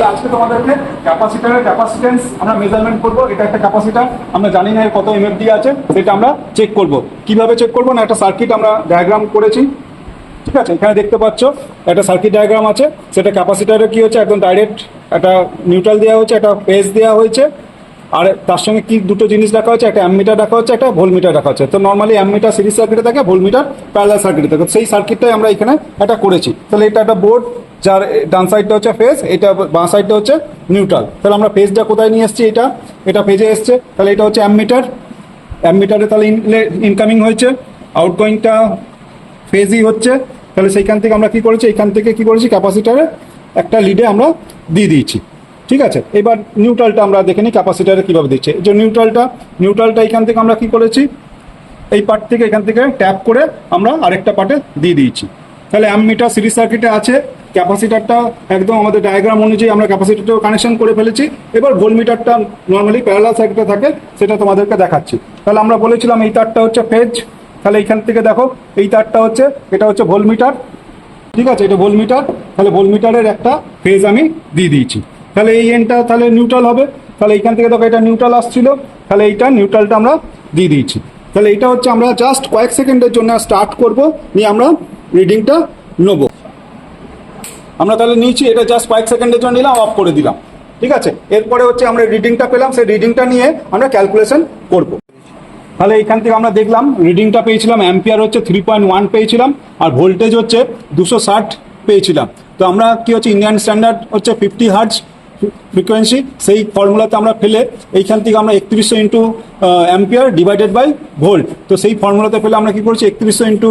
আজকে তোমাদেরকে ক্যাপাসিটরের ক্যাপাসিটেন্স আমরা মেজারমেন্ট করব। এটা একটা ক্যাপাসিটার, আমরা জানি না এর কত এমএফডি আছে, সেটা আমরা চেক করব। কিভাবে চেক করব না, একটা সার্কিট আমরা ডায়াগ্রাম করেছি, ঠিক আছে। এখানে দেখতে পাচ্ছ একটা সার্কিট ডায়াগ্রাম আছে। সেটা ক্যাপাসিটারে কি হচ্ছে, একদম ডাইরেক্ট একটা নিউট্রাল দেওয়া হয়েছে, একটা পেজ দেওয়া হয়েছে, আর তার সঙ্গে কি দুটো জিনিস রাখা হচ্ছে, একটা অ্যামমিটার রাখা হচ্ছে, একটা ভোল্টমিটার রাখা হচ্ছে। তো নর্মালি অ্যামমিটার সিরিজ সার্কিটে থাকে, ভোল্টমিটার প্যারালাল সার্কিটে থাকে। সেই সার্কিটটাই আমরা এখানে একটা করেছি। তাহলে এটা একটা বোর্ড, যার ডান সাইডটা হচ্ছে ফেজ, এটা বাঁ সাইডটা হচ্ছে নিউট্রাল। তাহলে আমরা ফেজটা কোথায় নিয়ে এসেছি, এটা ফেজে এসছে। তাহলে এটা হচ্ছে অ্যামমিটার, অ্যামমিটারে তাহলে ইনকামিং হয়েছে, আউটগোয়িংটা ফেজই হচ্ছে। তাহলে সেইখান থেকে আমরা কি করেছি, এইখান থেকে কি করেছি, ক্যাপাসিটারে একটা লিডে আমরা দিয়ে দিয়েছি, ঠিক আছে। এবার নিউট্রালটা আমরা দেখে নিই ক্যাপাসিটারে কীভাবে দিচ্ছে। যে নিউট্রালটা এখান থেকে আমরা কি করেছি, এই পার্ট থেকে এখান থেকে ট্যাপ করে আমরা আরেকটা পার্টে দিয়ে দিয়েছি। তাহলে অ্যামমিটার সিরিজ সার্কিটে আছে, ক্যাপাসিটারটা একদম আমাদের ডায়াগ্রাম অনুযায়ী আমরা ক্যাপাসিটারটাও কানেকশন করে ফেলেছি। এবার ভোল্টমিটারটা নর্মালি প্যারালাল সার্কিটে থাকে, সেটা তোমাদেরকে দেখাচ্ছি। তাহলে আমরা বলেছিলাম এই তারটা হচ্ছে ফেজ। তাহলে এইখান থেকে দেখো এই তারটা হচ্ছে, এটা হচ্ছে ভোল্টমিটার, ঠিক আছে, এটা ভোল্টমিটার। তাহলে ভোল্টমিটারের একটা ফেজ আমি দিয়ে দিয়েছি। তাহলে এই এন্ডটা তাহলে নিউট্রাল হবে। তাহলে এইখান থেকে দেখো এটা নিউট্রাল আসছিল, তাহলে এইটা নিউট্রালটা আমরা দিয়ে দিয়েছি। তাহলে এইটা হচ্ছে আমরা জাস্ট কয়েক সেকেন্ডের জন্য স্টার্ট করব, নিয়ে আমরা রিডিংটা নেবো। আমরা তাহলে নিয়েছি, এটা জাস্ট কয়েক সেকেন্ডের জন্য নিলাম, অফ করে দিলাম, ঠিক আছে। এরপরে হচ্ছে আমরা রিডিংটা পেলাম, সেই রিডিংটা নিয়ে আমরা ক্যালকুলেশন করব। তাহলে এখান থেকে আমরা দেখলাম রিডিংটা পেয়েছিলাম, অ্যাম্পিয়ার হচ্ছে 3.1 পেয়েছিলাম, আর ভোল্টেজ হচ্ছে 260 পেয়েছিলাম। তো আমরা কি হচ্ছে, ইন্ডিয়ান স্ট্যান্ডার্ড হচ্ছে 50 হার্টজ ফ্রিকোয়েন্সি, সেই ফর্মুলাতে আমরা ফেলে এইখান থেকে আমরা 3100 into ampere divided by volt, তো সেই ফর্মুলাতে ফেলে আমরা কি করেছি, 3100 ইন্টু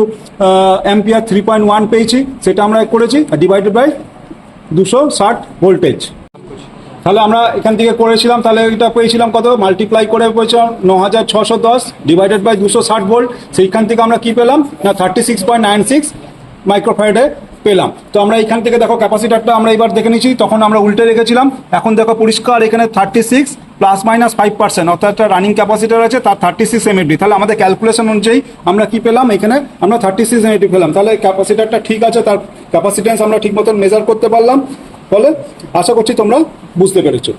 অ্যাম্পিয়ার 3.1 পেয়েছি, সেটা আমরা করেছি ডিভাইডেড বাই 260 ভোল্টেজ। তাহলে আমরা এখান থেকে করেছিলাম, তাহলে এটা পেয়েছিলাম কত, মাল্টিপ্লাই করে পেয়েছিলাম 9610 ডিভাইডেড বাই 260 ভোল্ট। সেইখান থেকে আমরা কি পেলাম না 36.96 মাইক্রোফ্যারাডে পেলাম। তো আমরা এখান থেকে দেখো ক্যাপাসিটারটা আমরা এবার দেখে নিচ্ছি, তখন আমরা উল্টে রেখেছিলাম, এখন দেখো পরিষ্কার এখানে 36 +-5%, অর্থাৎ একটা রানিং ক্যাপাসিটার আছে, তার 36 এমএফডি। তাহলে আমাদের ক্যালকুলেশন অনুযায়ী আমরা কি পেলাম, এখানে আমরা 36 এমএফডি পেলাম। তাহলে ক্যাপাসিটারটা ঠিক আছে, তার ক্যাপাসিটেন্স আমরা ঠিক মতন মেজার করতে পারলাম। বলে আশা করছি তোমরা বুঝতে পেরেছো।